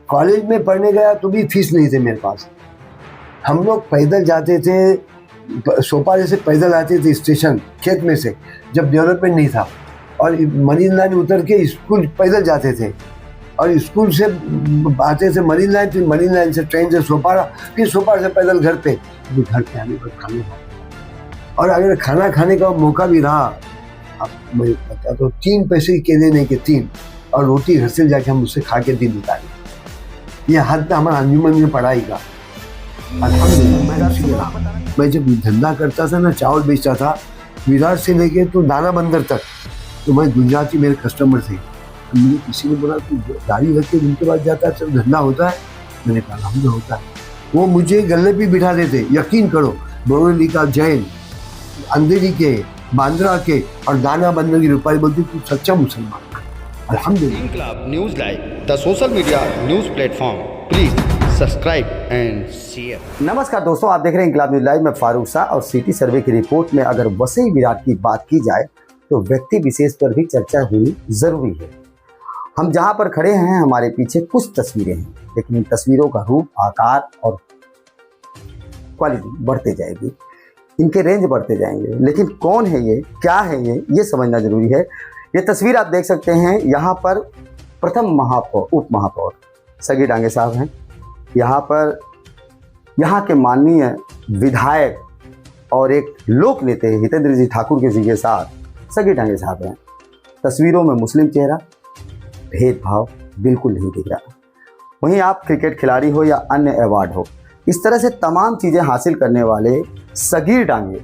College में पढ़ने गया तो भी फीस नहीं थे मेरे पास। हम लोग पैदल जाते थे, सोपारे से पैदल आते थे स्टेशन खेत में से, जब डेवलपमेंट नहीं था, और मरीन लाइन उतर के स्कूल पैदल जाते थे, और स्कूल से आते थे मरीन लाइन, फिर मरीन लाइन से ट्रेन से सोपारा, फिर सोपारा से पैदल घर पे। घर पे आने पर खाना, और अगर खाना खाने का मौका भी रहा, अब मैं बता तो 3 पैसे केले नहीं के 3, और रोटी घर से जाके हम उससे खा के दिन बिताए। ये हद था हमारा अंजुमन में पढ़ाई का। मैं जब धंधा करता था ना, चावल बेचता था विराट से लेके तो दाना बंदर तक, तो मैं गुजराती मेरे कस्टमर थे। मुझे किसी ने बोला तू गाड़ी रख के उनके पास जाता है, सब धंधा होता है? मैंने कहा अलहमद होता है। वो मुझे गले पे बिठा देते, यकीन करो, बोरेली का जैन, अंधेरी के, बांद्रा के, और दाना बंदर की रुपये बोलती तू सच्चा मुसलमान। अल्हम्दुलिल्लाह। Inquilab news live, the social media news platform. Please subscribe and share. नमस्कार दोस्तों, आप देख रहे हैं इंकलाब न्यूज़ लाइव। मैं फारूक शाह, और सिटी सर्वे की रिपोर्ट में अगर वसई विराट की बात की जाए तो व्यक्ति विशेष पर भी चर्चा होनी जरूरी है। हम जहां पर खड़े हैं, हमारे पीछे कुछ तस्वीरें हैं, लेकिन इन तस्वीरों का रूप, आकार और क्वालिटी बढ़ते जाएगी, इनके रेंज बढ़ते जाएंगे, लेकिन कौन है ये, क्या है ये समझना जरूरी है। ये तस्वीर आप देख सकते हैं, यहाँ पर प्रथम महापौर, उप महापौर सगी डांगे साहब हैं। यहाँ पर यहाँ के माननीय विधायक और एक लोक नेता हितेंद्र जी ठाकुर के जी के साथ सगी डांगे साहब हैं। तस्वीरों में मुस्लिम चेहरा, भेदभाव बिल्कुल नहीं दिख रहा। वहीं आप क्रिकेट खिलाड़ी हो या अन्य अवार्ड हो, इस तरह से तमाम चीज़ें हासिल करने वाले सगीर डांगे,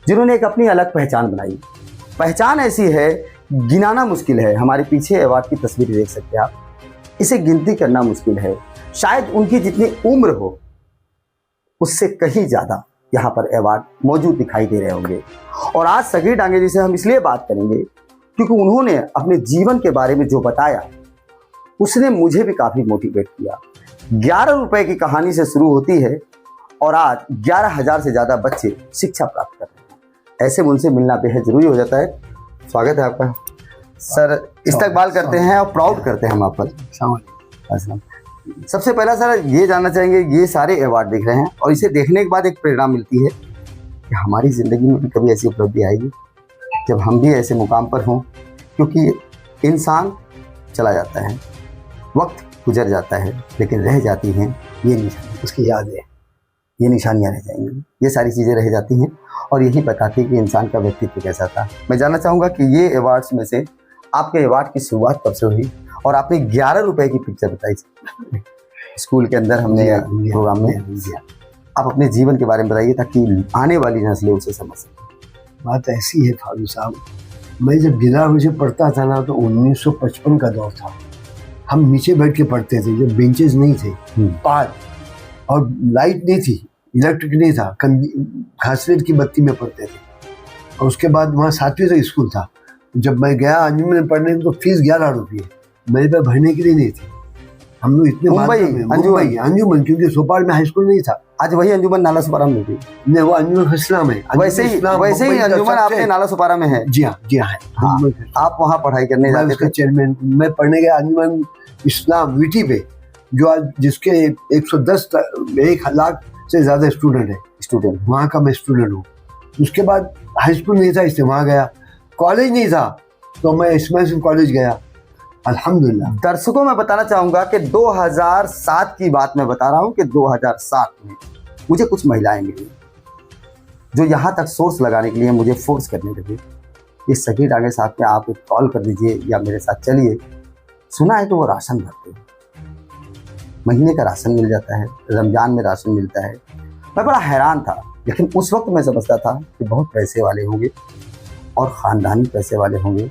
जिन्होंने एक अपनी अलग पहचान बनाई। पहचान ऐसी है, गिनाना मुश्किल है। हमारे पीछे अवार्ड की तस्वीर देख सकते हैं आप, इसे गिनती करना मुश्किल है। शायद उनकी जितनी उम्र हो उससे कहीं ज़्यादा यहाँ पर अवार्ड मौजूद दिखाई दे रहे होंगे। और आज सगीर डांगे जी से हम इसलिए बात करेंगे क्योंकि उन्होंने अपने जीवन के बारे में जो बताया, उसने मुझे भी काफ़ी मोटिवेट किया। 11 रुपए की कहानी से शुरू होती है और आज 11,000 से ज़्यादा बच्चे शिक्षा प्राप्त कर रहे हैं। ऐसे उनसे मिलना बेहद जरूरी हो जाता है। स्वागत है आपका सर। इस्तकबाल करते हैं और प्राउड करते हैं हम आप पर। सबसे पहला सर ये जानना चाहेंगे, ये सारे अवार्ड देख रहे हैं और इसे देखने के बाद एक प्रेरणा मिलती है कि हमारी ज़िंदगी में भी कभी ऐसी उपलब्धि आएगी जब हम भी ऐसे मुकाम पर हों, क्योंकि इंसान चला जाता है, वक्त गुजर जाता है, लेकिन रह जाती हैं ये निशानी, उसकी यादें, ये निशानियाँ रह जाएंगी, ये सारी चीज़ें रह जाती हैं और यही बताती है कि इंसान का व्यक्तित्व कैसा था। मैं जानना चाहूँगा कि ये अवार्ड्स में से आपके अवार्ड की शुरुआत कब से हुई, और आपने 11 रुपए की पिक्चर बताई स्कूल के अंदर, हमने प्रोग्राम में, आप अपने जीवन के बारे में बताइए ताकि आने वाली नस्लें उसे समझ सकें। बात ऐसी है फारूक साहब, मैं जब गिला मुझे पढ़ता था ना तो 1955 का दौर था। हम नीचे बैठ के पढ़ते थे, जब बेंचेस नहीं थे, पार, और लाइट नहीं थी, इलेक्ट्रिक नहीं था, घासलेट की बत्ती में पढ़ते थे। और उसके बाद वहाँ 7वीं तक स्कूल था। जब मैं गया अंजुमन में पढ़ने तो फीस 11 रुपये मेरे पे भरने के लिए नहीं थी। हम लोग इतने मुंबई अंजुमन, क्योंकि सोपार में हाई स्कूल नहीं था। आज वही अंजुमन नाला सुपारा में भी नहीं, वो अंजुमन इस्लाम है। वैसे ही अंजुमन आपके नाला सुपारा में है। जी हाँ, जी हाँ। आप वहाँ पढ़ाई करने जाते थे? चेयरमैन मैं पढ़ने गया अंजुमन इस्लाम वीटी पे, जो आज जिसके 1 लाख से ज़्यादा स्टूडेंट वहाँ का मैं स्टूडेंट हूँ। उसके बाद हाई स्कूल नहीं था, इससे वहाँ गया। कॉलेज नहीं था तो मैं इस्माइल कॉलेज गया, अल्हम्दुलिल्लाह। दर्शकों में बताना चाहूँगा कि 2007 की बात मैं बता रहा हूँ कि 2007 में मुझे कुछ महिलाएं मिली जो यहाँ तक सोर्स लगाने के लिए मुझे फोर्स करने लगी कि सगीर डांगे साहब के आप कॉल कर दीजिए या मेरे साथ चलिए। सुना है कि वो राशन भरते हैं, महीने का राशन मिल जाता है, रमज़ान में राशन मिलता है। मैं बड़ा हैरान था, लेकिन उस वक्त मैं समझता था कि बहुत पैसे वाले होंगे और ख़ानदानी पैसे वाले होंगे,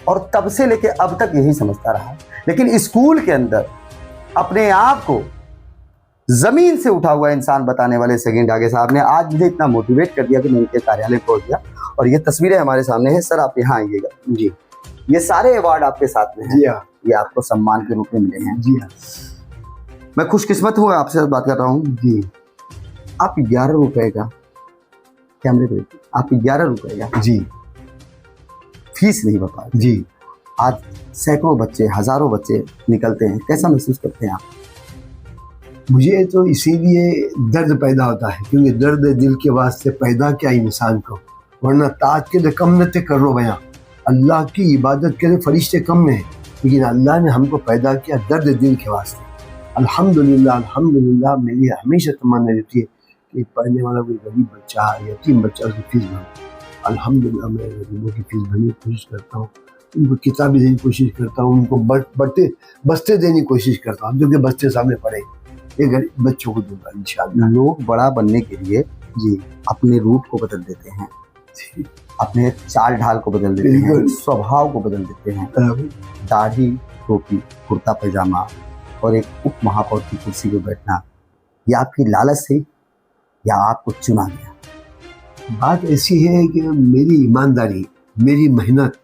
और तब से लेके अब तक यही समझता रहा। लेकिन स्कूल के अंदर अपने आप को ज़मीन से उठा हुआ इंसान बताने वाले सगीर डांगे साहब ने आज मुझे इतना मोटिवेट कर दिया कि मैं उनके कार्यालय पहुंच गया। और ये तस्वीरें हमारे सामने हैं। सर आप यहाँ आइएगा जी। ये सारे अवार्ड आपके साथ में हैं। जी हाँ, ये आपको सम्मान के रूप में मिले हैं। जी हाँ, मैं खुशकिस्मत हूँ, आपसे बात कर रहा हूँ जी। आप 11 रुपए का कैमरे पे, आप 11 रुपए का जी फीस नहीं बता जी, आज सैकड़ों बच्चे, हजारों बच्चे निकलते हैं, कैसा महसूस करते हैं आप? मुझे तो इसीलिए दर्द पैदा होता है, क्योंकि दर्द दिल के वास्ते पैदा किया इंसान को, वरना ताज के लिए कम न थे करो बयां। अल्लाह की इबादत के लिए फरिश्ते कम में हैं, लेकिन अल्लाह ने हमको पैदा किया दर्द दिल के वास्ते। अल्हम्दुलिल्लाह अल्हम्दुलिल्लाह, मेरी हमेशा तमन्ना रहती है कि पढ़ने वाला कोई गरीब बच्चा, यतीम बच्चा, उसकी फीस भरूँ। अल्हम्दुलिल्लाह मैं गरीबों की फीस भरने की कोशिश करता हूँ, उनको किताबें देने की कोशिश करता हूँ, उनको बस्ते देने की कोशिश करता हूँ, जो कि बस्ते सामने पड़े ये गरीब बच्चों को दूंगा इंशाअल्लाह। लोग बड़ा बनने के लिए जी अपने रूप को बदल देते हैं, अपने चाल ढाल को बदल देते हैं, बिल्कुल। स्वभाव को बदल देते हैं। दाढ़ी, टोपी, कुर्ता पैजामा और एक उप महापौर की कुर्सी पर बैठना, ये आपकी लालच से या आपको चुना गया? बात ऐसी है कि मेरी ईमानदारी, मेरी मेहनत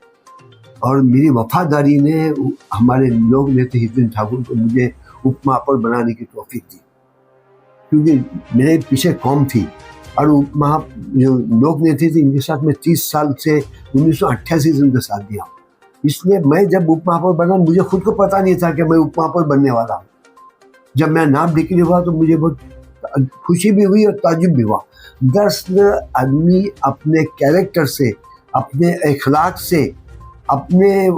और मेरी वफादारी ने हमारे लोक नेता हितेंद्र ठाकुर को मुझे उप महापौर बनाने की तौफीक दी, क्योंकि मेरे पीछे कौम थी और जो लोक नेता थे इनके साथ मैं 30 साल से 1988 से उनका साथ दिया। इसलिए मैं जब उप महापौर बना, मुझे खुद को पता नहीं था कि मैं उप महापौर बनने वाला हूँ। जब मैं नाम डिक्लेयर हुआ तो मुझे बहुत खुशी भी हुई और ताजुब भी हुआ। दरअसल आदमी अपने कैरेक्टर से, अपने अखलाक से, अपने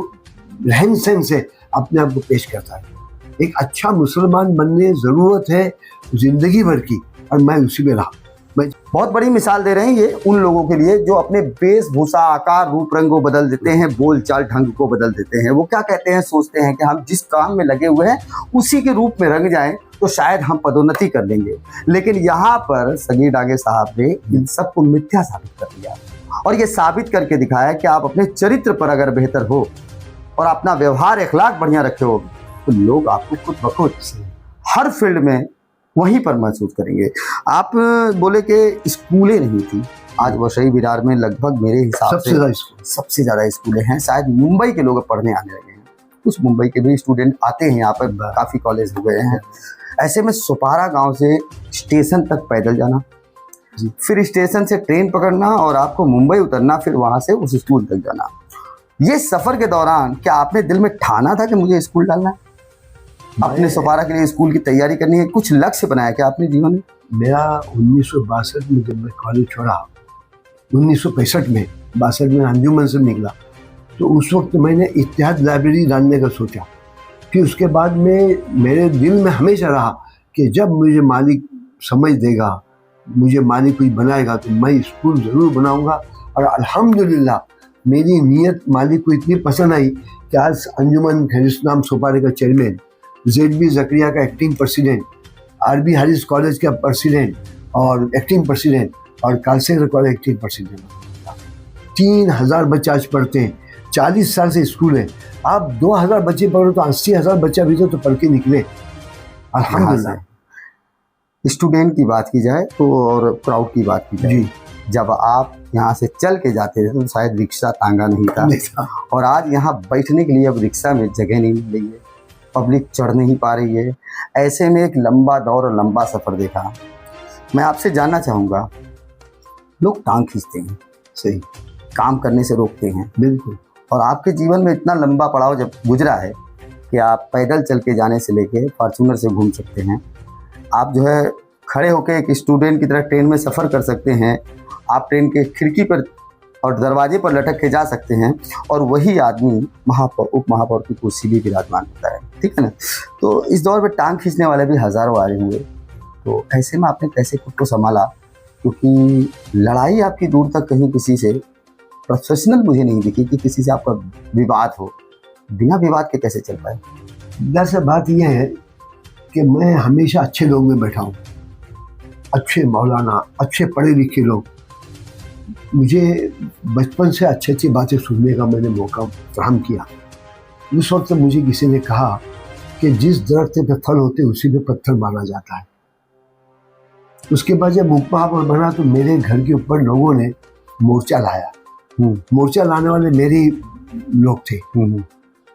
रहन सहन से अपने आप को पेश करता है। एक अच्छा मुसलमान बनने ज़रूरत है ज़िंदगी भर की, और मैं उसी में रहा। मैं बहुत बड़ी मिसाल दे रहे हैं ये उन लोगों के लिए जो अपने वेशभूषा, आकार, रूप रंग को बदल देते हैं, बोल चाल ढंग को बदल देते हैं। वो क्या कहते हैं, सोचते हैं कि हम जिस काम में लगे हुए हैं उसी के रूप में रंग जाएं तो शायद हम पदोन्नति कर लेंगे। लेकिन यहाँ पर सगीर डांगे साहब ने इन सबको मिथ्या साबित कर दिया और ये साबित करके दिखाया कि आप अपने चरित्र पर अगर बेहतर हो और अपना व्यवहार, अखलाक बढ़िया रखे हो तो लोग आपको खुद ब खुद हर फील्ड में वहीं पर महसूस करेंगे। आप बोले कि स्कूलें नहीं थी, आज वसई विरार में लगभग मेरे हिसाब से सबसे ज़्यादा स्कूलें हैं। शायद मुंबई के लोग पढ़ने आने लगे हैं, कुछ मुंबई के भी स्टूडेंट आते हैं यहाँ पर, काफ़ी कॉलेज हो गए हैं। ऐसे में सुपारा गांव से स्टेशन तक पैदल जाना, फिर स्टेशन से ट्रेन पकड़ना और आपको मुंबई उतरना, फिर वहाँ से उस स्कूल तक जाना। ये सफ़र के दौरान क्या आपने दिल में ठाना था कि मुझे स्कूल डालना है, अपने सुपारा के लिए स्कूल की तैयारी करनी है, कुछ लक्ष्य बनाया क्या आपने जीवन में? मेरा 1962 में जब मैं कॉलेज छोड़ा, 1965 में 62 में अंजुमन से निकला, तो उस वक्त मैंने इत्तेहाद लाइब्रेरी डालने का सोचा। फिर उसके बाद में मेरे दिल में हमेशा रहा कि जब मुझे मालिक समझ देगा, मुझे मालिक कोई बनाएगा तो मैं स्कूल ज़रूर बनाऊंगा। और अल्हम्दुलिल्लाह मेरी नीयत मालिक को इतनी पसंद आई कि आज अंजुमन खैरिस्तान सुपारे का चेयरमैन, ZB ज़करिया का acting president, RB Haris college का प्रेसिडेंट और एक्टिंग प्रेसिडेंट, और कालसेगर कॉलेज एक्टिंग प्रेसिडेंट। 3000 बच्चे आज पढ़ते हैं, 40 साल से स्कूल है। आप 2000 बच्चे पढ़ो तो 80,000 बच्चा भी तो पढ़ के निकले, अल्हम्दुलिल्लाह। स्टूडेंट की बात की जाए तो और क्राउड की बात की जाए, जब आप यहाँ से चल के जाते थे तो शायद रिक्शा तांगा नहीं था, और आज यहाँ बैठने के लिए अब रिक्शा में जगह नहीं मिल रही है, पब्लिक चढ़ नहीं पा रही है। ऐसे में एक लंबा दौर और लंबा सफ़र देखा। मैं आपसे जानना चाहूँगा, लोग टांग खींचते हैं, सही, काम करने से रोकते हैं, बिल्कुल, और आपके जीवन में इतना लंबा पड़ाव जब गुजरा है कि आप पैदल चल के जाने से लेके फॉर्चूनर से घूम सकते हैं, आप जो है खड़े होकर एक स्टूडेंट की तरह ट्रेन में सफ़र कर सकते हैं, आप ट्रेन के खिड़की पर और दरवाजे पर लटक के जा सकते हैं, और वही आदमी महापौर, उप महापौर की कुर्सी भी विराजमान होता है, ठीक है ना। तो इस दौर में टांग खींचने वाले भी हज़ारों आए हुए, तो ऐसे में आपने कैसे खुद को संभाला? क्योंकि लड़ाई आपकी दूर तक कहीं किसी से प्रोफेशनल मुझे नहीं दिखी कि किसी से आपका विवाद हो, बिना विवाद के कैसे चल पाए? दरअसल बात यह है कि मैं हमेशा अच्छे लोग में बैठा हूँ, अच्छे मौलाना, अच्छे पढ़े लिखे लोग। मुझे बचपन से अच्छी अच्छी बातें सुनने का मैंने मौका फराहम किया। उस वक्त मुझे किसी ने कहा कि जिस दरख्त पे फल होते उसी पे पत्थर मारा जाता है। उसके बाद जब उप महापौर बना तो मेरे घर के ऊपर लोगों ने मोर्चा लाया। मोर्चा लाने वाले मेरे ही लोग थे।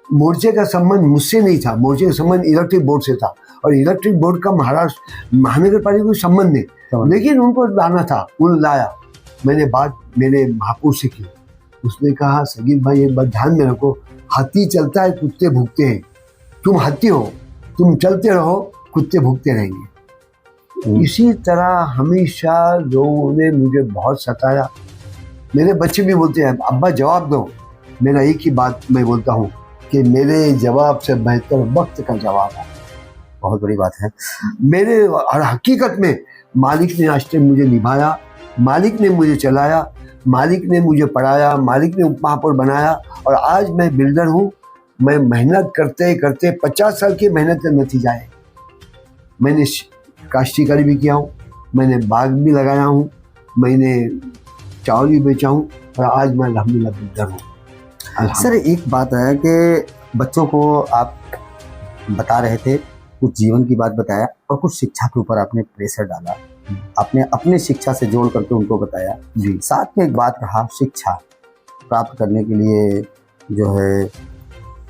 मोर्चे का संबंध मुझसे नहीं था, मोर्चे का संबंध इलेक्ट्रिक बोर्ड से था, और इलेक्ट्रिक बोर्ड का महाराष्ट्र महानगर पालिका कोई संबंध नहीं, लेकिन उनको लाना था, उन्होंने लाया। मैंने बात मेरे महापौर से की, उसने कहा सगीर भाई एक बात ध्यान में रखो, हाथी चलता है, कुत्ते भूखते हैं। तुम हाथी हो, तुम चलते रहो, कुत्ते भूखते रहेंगे। इसी तरह हमेशा लोगों ने मुझे बहुत सताया। मेरे बच्चे भी बोलते हैं अब्बा जवाब दो। मेरा एक ही बात मैं बोलता हूँ कि मेरे जवाब से बेहतर वक्त का जवाब है। बहुत बड़ी बात है। मेरे और हकीकत में मालिक ने आज तक मुझे निभाया, मालिक ने मुझे चलाया, मालिक ने मुझे पढ़ाया, मालिक ने उपमहापौर बनाया और आज मैं बिल्डर हूँ। मैं मेहनत करते करते 50 साल की मेहनत का नतीजा है। मैंने काश्तकारी भी किया हूँ, मैंने बाग भी लगाया हूँ, मैंने चावल भी बेचा हूँ और आज मैं अल्हम्दुलिल्लाह बिल्डर हूँ। सर एक बात है कि बच्चों को आप बता रहे थे, कुछ जीवन की बात बताया और कुछ शिक्षा के ऊपर आपने प्रेशर डाला, आपने अपनी शिक्षा से जोड़ करके उनको बताया जी। साथ में एक बात कहा, शिक्षा प्राप्त करने के लिए जो है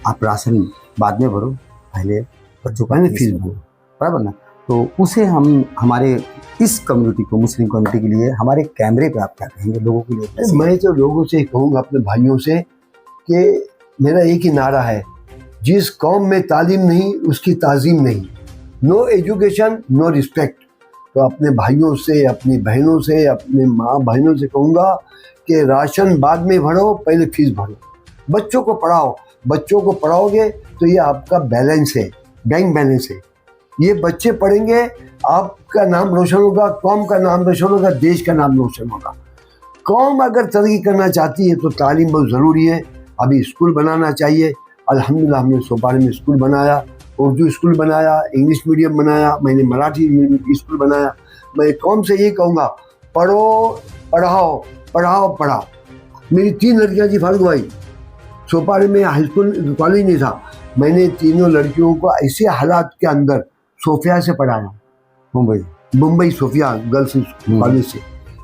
आप राशन बाद में भरो, पहले बच्चों का फीस भरो, बराबर ना। तो उसे हम हमारे इस कम्युनिटी को, मुस्लिम कम्युनिटी के लिए हमारे कैमरे पे आप क्या कहेंगे लोगों के लिए? मैं तो लोगों से कहूँगा, अपने भाइयों से, कि मेरा एक ही नारा है, जिस कौम में तालीम नहीं उसकी ताज़ीम नहीं। No education no respect. तो अपने भाइयों से, अपनी बहनों से, अपने माँ बहनों से कहूँगा कि राशन बाद में भरो, पहले फीस भरो, बच्चों को पढ़ाओ। बच्चों को पढ़ाओगे तो ये आपका बैलेंस है, बैंक बैलेंस है। ये बच्चे पढ़ेंगे, आपका नाम रोशन होगा, कौम का नाम रोशन होगा, देश का नाम रोशन होगा। कौम अगर तरक्की करना चाहती है तो तालीम बहुत ज़रूरी है। अभी स्कूल बनाना चाहिए। अल्हम्दुलिल्लाह हमने सोपारी में स्कूल बनाया, उर्दू स्कूल बनाया, इंग्लिश मीडियम बनाया, मैंने मराठी स्कूल बनाया। मैं कौम से ये कहूँगा, पढ़ो, पढ़ाओ, पढ़ाओ, पढ़ाओ। मेरी 3 लड़कियाँ थी फारूक भाई। सोपारी में हाई स्कूल कॉलेज नहीं था, मैंने तीनों लड़कियों को ऐसे हालात के अंदर सोफिया से पढ़ाया, मुंबई सोफिया गर्ल्स कॉलेज से।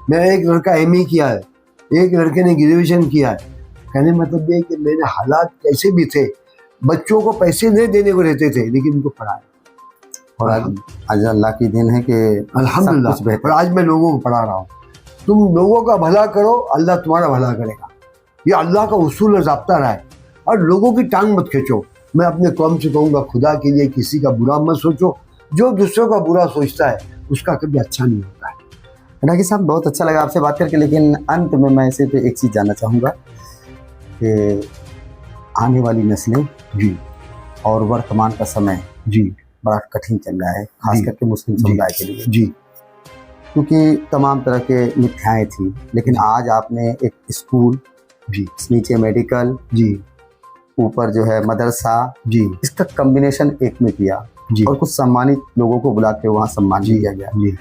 मेरा एक लड़का MA किया है, एक लड़के ने ग्रेजुएशन किया है। कहने मतलब ये कि मेरे हालात कैसे भी थे, बच्चों को पैसे नहीं देने को रहते थे, लेकिन उनको पढ़ाया। और आज अल्लाह की देन है कि अल्हम्दुलिल्लाह, और आज मैं लोगों को पढ़ा रहा हूँ। तुम लोगों का भला करो, अल्लाह तुम्हारा भला करेगा। ये अल्लाह का उसूल और ज़ाब्ता रहा है। और लोगों की टांग मत खींचो। मैं अपने कौम से कहूँगा, खुदा के लिए किसी का बुरा मत सोचो। जो दूसरों का बुरा सोचता है उसका कभी अच्छा नहीं होता है। रागी साहब, बहुत अच्छा लगा आपसे बात करके, लेकिन अंत में मैं सिर्फ एक चीज़ जानना चाहूँगा कि आने वाली नस्लें जी और वर्तमान का समय जी बड़ा कठिन चल रहा है, खास करके मुस्लिम समुदाय के लिए, जी, क्योंकि तमाम तरह के मिथ्याएँ थी। लेकिन आज आपने एक स्कूल, जी, नीचे मेडिकल, जी, ऊपर जो है मदरसा, जी, इसका कम्बिनेशन एक में किया जी, और कुछ सम्मानित लोगों को बुला के वहाँ सम्मान जी, दिया गया। जी,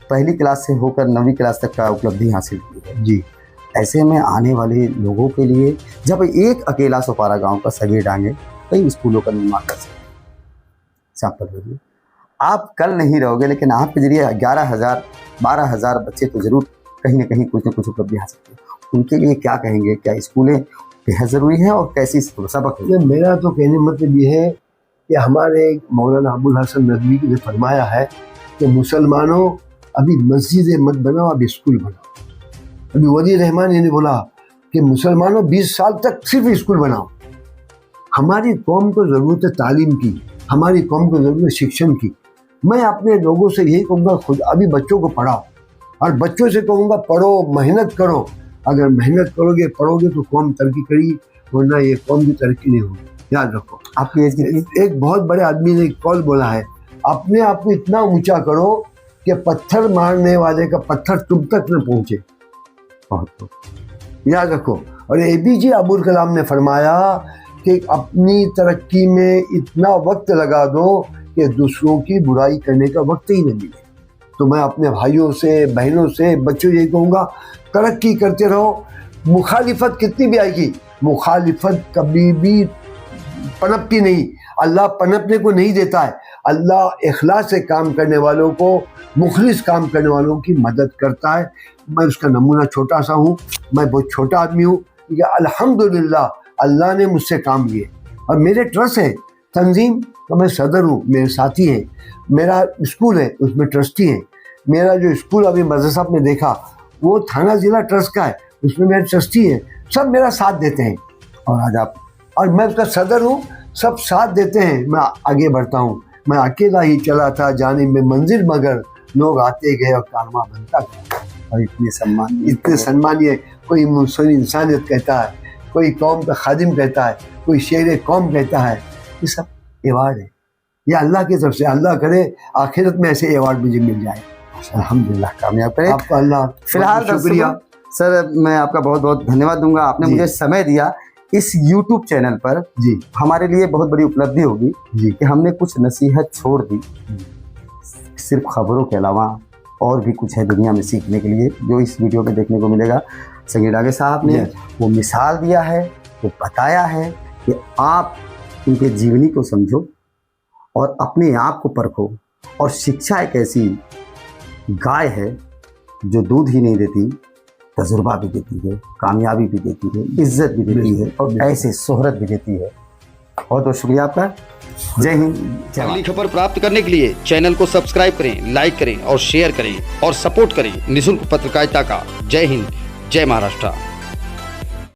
पहली क्लास से होकर 9वीं क्लास तक का उपलब्धि हासिल की है। जी। ऐसे में आने वाले लोगों के लिए, जब एक अकेला सोपारा गांव का सगे डांगे कई स्कूलों का निर्माण कर सकते हैं। आप कल नहीं रहोगे, लेकिन आपके जरिए 11,000 12,000 बच्चे तो जरूर कहीं ना कहीं कुछ न कुछ उपलब्धि हासिल करें। उनके लिए क्या कहेंगे? क्या स्कूलें बेहद ज़रूरी है और कैसी सबक है? मेरा तो कहने मतलब ये है कि हमारे मौलाना अबुल हसन नदवी ने फरमाया है कि मुसलमानों, अभी मस्जिदें मत बनाओ, अभी स्कूल बनाओ। अभी वली रहमान ने बोला कि मुसलमानों 20 साल तक सिर्फ स्कूल बनाओ। हमारी कौम को ज़रूरत है तालीम की, हमारी कौम को ज़रूरत है शिक्षण की। मैं अपने लोगों से यही कहूँगा, खुद अभी बच्चों को पढ़ाओ और बच्चों से कहूँगा पढ़ो, मेहनत करो। अगर मेहनत करोगे, पढ़ोगे तो कौम तरक्की करेगी, वरना ये कौम की तरक्की नहीं होगी। याद रखो। आपकी एज कितनी? एक बहुत बड़े आदमी ने एक कॉल बोला है, अपने आप को इतना ऊंचा करो कि पत्थर मारने वाले का पत्थर तुम तक न पहुँचे। बहुत याद रखो। और APJ अब्दुल कलाम ने फरमाया कि अपनी तरक्की में इतना वक्त लगा दो कि दूसरों की बुराई करने का वक्त ही नहीं मिले। तो मैं अपने भाइयों से, बहनों से, बच्चों ये कहूँगा, तरक्की करते रहो। मुखालिफत कितनी भी आएगी, मुखालिफत कभी भी पनपती नहीं। अल्लाह पनपने को नहीं देता है। अल्लाह इखलास से काम करने वालों को, मुखलिस काम करने वालों की मदद करता है। मैं उसका नमूना छोटा सा हूँ, मैं बहुत छोटा आदमी हूँ, क्योंकि अल्हम्दुलिल्लाह अल्लाह ने मुझसे काम लिए और मेरे ट्रस्ट है तंजीम का, मैं सदर हूँ, मेरे साथी हैं, मेरा स्कूल है उसमें ट्रस्टी हैं। मेरा जो स्कूल अभी मदरसा में देखा वो थाना ज़िला ट्रस्ट का है, उसमें मेरे ट्रस्टी हैं, सब मेरा साथ देते हैं। और आज आप और मैं उसका सदर हूँ, सब साथ देते हैं, मैं आगे बढ़ता हूँ। मैं अकेला ही चला था जाने में मंजिल, मगर लोग आते गए और कारवां बनता गया। और इतने सम्मानीय, कोई मुंसोरी इंसानियत कहता है, कोई कौम का खादिम कहता है, कोई शेर कौम कहता है। ये सब अवार्ड है, ये अल्लाह की तरफ से। अल्लाह करे आखिरत में ऐसे अवार्ड मुझे मिल जाए, अल्हम्दुलिल्लाह कामयाब करे आपका अल्लाह। फिलहाल शुक्रिया सर, मैं आपका बहुत बहुत धन्यवाद दूंगा, आपने जी। मुझे समय दिया। इस YouTube चैनल पर जी हमारे लिए बहुत बड़ी उपलब्धि होगी जी कि हमने कुछ नसीहत छोड़ दी। सिर्फ खबरों के अलावा और भी कुछ है दुनिया में सीखने के लिए, जो इस वीडियो में देखने को मिलेगा। संगी डांगे साहब ने वो मिसाल दिया है, वो बताया है कि आप उनके जीवनी को समझो और अपने आप को परखो। और शिक्षा एक ऐसी गाय है जो दूध ही नहीं देती, तजुर्बा भी देती है, कामयाबी भी देती है, इज्जत भी देती है और ऐसे शोहरत भी देती है। बहुत बहुत शुक्रिया आपका। जय हिंद, जय अगली भारत। खबर प्राप्त करने के लिए चैनल को सब्सक्राइब करें, लाइक करें और शेयर करें और सपोर्ट करें निःशुल्क पत्रकारिता का। जय हिंद, जय महाराष्ट्र।